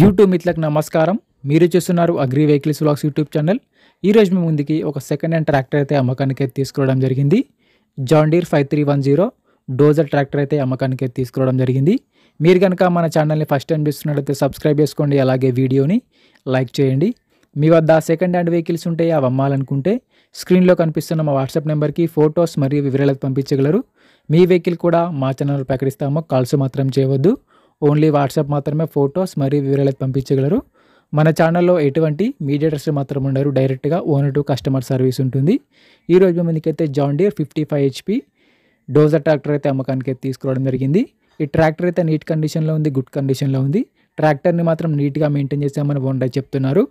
YouTube మిత్రులకు నమస్కారం. మీరు చూస్తున్నారు agri vehicles vlogs YouTube channel. ఈరోజు మీ ముందుకి ఒక సెకండ్ హ్యాండ్ ట్రాక్టర్ అయితే అమ్మకానికి అయితే తీసుకురావడం జరిగింది. జాన్ డీర్ 5310 డోజర్ ట్రాక్టర్ అయితే అమ్మకానికి అయితే తీసుకురావడం జరిగింది. మీరు కనుక మన ఛానల్ని ఫస్ట్ టైం చూస్తున్నట్లయితే సబ్స్క్రైబ్ చేసుకోండి, అలాగే వీడియోని లైక్ చేయండి. మీ వద్ద సెకండ్ హ్యాండ్ వెహికల్స్ ఉంటే అవి అమ్మాలనుకుంటే స్క్రీన్లో కనిపిస్తున్న మా వాట్సాప్ నెంబర్కి ఫొటోస్ మరియు వివరాలకు పంపించగలరు. మీ వెహికల్ కూడా మా ఛానల్ ప్రకటిస్తాము. కాల్స్ మాత్రం చేయవద్దు. ఓన్లీ వాట్సాప్ మాత్రమే ఫొటోస్ మరియు వివరాలకు పంపించగలరు. మన ఛానల్లో ఎటువంటి మీడియేటర్స్ మాత్రం ఉండరు. డైరెక్ట్గా ఓనర్ టు కస్టమర్ సర్వీస్ ఉంటుంది. ఈరోజు ముందుకైతే John Deere 55 HP dozer tractor అయితే అమ్మకానికి అయితే తీసుకురావడం జరిగింది. ఈ ట్రాక్టర్ అయితే నీట్ కండిషన్లో ఉంది, గుడ్ కండిషన్లో ఉంది. ట్రాక్టర్ని మాత్రం నీట్గా మెయింటైన్ చేసామని ఓనర్ చెప్తున్నారు.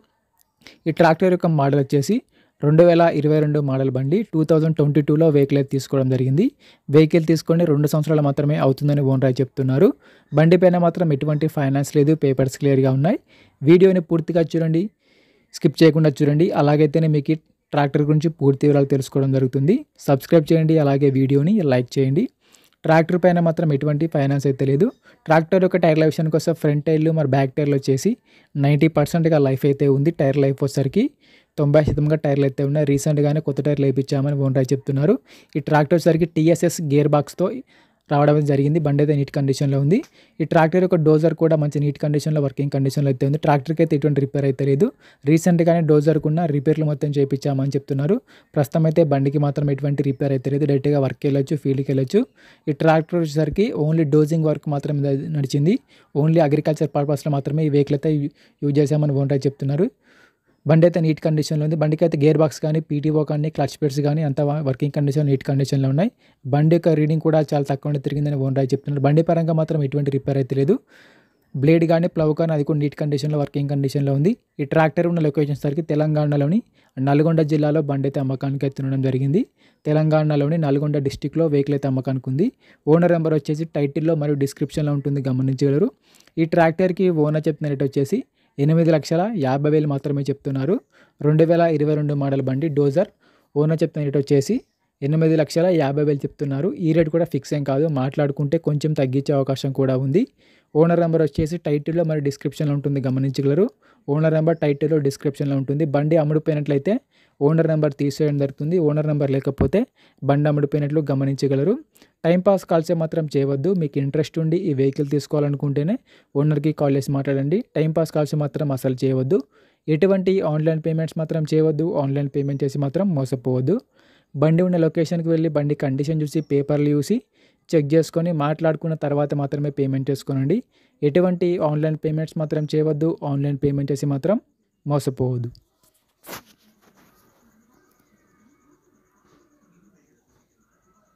ఈ ట్రాక్టర్ యొక్క మోడల్ వచ్చేసి 2022 మోడల్ బండి. 2022లో వెహికల్ అయితే తీసుకోవడం జరిగింది. వెహికల్ తీసుకొని 2 సంవత్సరాలు మాత్రమే అవుతుందని ఓనర్ చెప్తున్నారు. బండి పైన మాత్రం ఎటువంటి ఫైనాన్స్ లేదు, పేపర్స్ క్లియర్గా ఉన్నాయి. వీడియోని పూర్తిగా చూడండి, స్కిప్ చేయకుండా చూడండి. అలాగైతేనే మీకు ట్రాక్టర్ గురించి పూర్తి వివరాలు తెలుసుకోవడం జరుగుతుంది. సబ్స్క్రైబ్ చేయండి, అలాగే వీడియోని లైక్ చేయండి. ట్రాక్టర్ పైన మాత్రం ఎటువంటి ఫైనాన్స్ అయితే లేదు. ట్రాక్టర్ యొక్క టైర్ల విషయానికి వస్తే ఫ్రంట్ టైర్లు మరి బ్యాక్ టైర్లు వచ్చేసి 90%గా లైఫ్ అయితే ఉంది. టైర్ లైఫ్ వచ్చేసరికి 90% టైర్లు అయితే ఉన్నాయి. రీసెంట్గానే కొత్త టైర్లు వేయించామని ఓనర్ చెప్తున్నారు. ఈ ట్రాక్టర్ వచ్చేసరికి TSS గేర్ బాక్స్తో రావడం జరిగింది. బండి అయితే నీట్ కండిషన్లో ఉంది. ఈ ట్రాక్టర్ యొక్క డోజర్ కూడా మంచి నీట్ కండిషన్లో, వర్కింగ్ కండిషన్లో అయితే ఉంది. ట్రాక్టర్కి అయితే ఎటువంటి రిపేర్ అయితే లేదు. రీసెంట్గానే డోజర్కు ఉన్న రిపేర్లు మొత్తం చేయించామని చెప్తున్నారు. ప్రస్తుతం అయితే బండికి మాత్రం ఎటువంటి రిపేర్ అయితే లేదు. డైరెక్ట్గా వర్క్కి వెళ్ళొచ్చు, ఫీల్డ్కి వెళ్ళొచ్చు. ఈ ట్రాక్టర్ వచ్చేసరికి ఓన్లీ డోజింగ్ వర్క్ మాత్రమే నడిచింది. ఓన్లీ అగ్రికల్చర్ పర్పస్లో మాత్రమే ఈ వెహికల్ అయితే యూజ్ చేసామని ఓనర్ చెప్తున్నారు. బండి అయితే నీట్ కండిషన్లో ఉంది. బండికి అయితే గేర్ బాక్స్ కానీ, PTO కానీ, క్లచ్ పెడ్స్ కానీ అంతా వర్కింగ్ కండిషన్, నీట్ కండిషన్లో ఉన్నాయి. బండి యొక్క రీడింగ్ కూడా చాలా తక్కువ తిరిగిందని ఓనర్ చెప్తున్నారు. బండి పరంగా మాత్రం ఎటువంటి రిపేర్ అయితే లేదు. బ్లేడ్ కానీ, ప్లవ్ కానీ అది కూడా నీట్ కండిషన్లో, వర్కింగ్ కండిషన్లో ఉంది. ఈ ట్రాక్టర్ ఉన్న లొకేషన్ సరికి తెలంగాణలోని నల్గొండ జిల్లాలో బండి అయితే అమ్మకానికి అయితే ఉండడం జరిగింది. తెలంగాణలోని నల్గొండ డిస్టిక్లో వెహికల్ అయితే అమ్మకానికి ఉంది. ఓనర్ నెంబర్ వచ్చేసి టైటిల్లో మరియు డిస్క్రిప్షన్లో ఉంటుంది, గమనించగలరు. ఈ ట్రాక్టర్కి ఓనర్ చెప్తున్న రేట్ వచ్చేసి 8,50,000 మాత్రమే చెప్తున్నారు. 2022 మోడల్ బండి డోజర్. ఓనర్ చెప్తున్న రేట్ వచ్చేసి 8,50,000 చెప్తున్నారు. ఈ రేట్ కూడా ఫిక్స్ ఏం కాదు, మాట్లాడుకుంటే కొంచెం తగ్గించే అవకాశం కూడా ఉంది. ఓనర్ నెంబర్ వచ్చేసి టైటిల్లో మరియు డిస్క్రిప్షన్లో ఉంటుంది, గమనించగలరు. ఓనర్ నెంబర్ టైటిల్లో, డిస్క్రిప్షన్లో ఉంటుంది. బండి అమ్ముడుపోయినట్లయితే ఓనర్ నెంబర్ తీసేయడం జరుగుతుంది. ఓనర్ నెంబర్ లేకపోతే బండి అమ్ముడుపోయినట్లు గమనించగలరు. టైంపాస్ కాల్సే మాత్రం చేయవద్దు. మీకు ఇంట్రెస్ట్ ఉండి ఈ వెహికల్ తీసుకోవాలనుకుంటేనే ఓనర్కి కాల్ చేసి మాట్లాడండి. టైంపాస్ కాల్స్ మాత్రం అసలు చేయవద్దు. ఎటువంటి ఆన్లైన్ పేమెంట్స్ మాత్రం చేయవద్దు. ఆన్లైన్ పేమెంట్ చేసి మాత్రం మోసపోవద్దు. బండి ఉన్న లొకేషన్కి వెళ్ళి బండి కండిషన్ చూసి, పేపర్లు చూసి చెక్ చేసుకొని మాట్లాడుకున్న తర్వాత మాత్రమే పేమెంట్ చేసుకోనండి. ఎటువంటి ఆన్లైన్ పేమెంట్స్ మాత్రం చేయవద్దు. ఆన్లైన్ పేమెంట్ చేసి మాత్రం మోసపోవద్దు.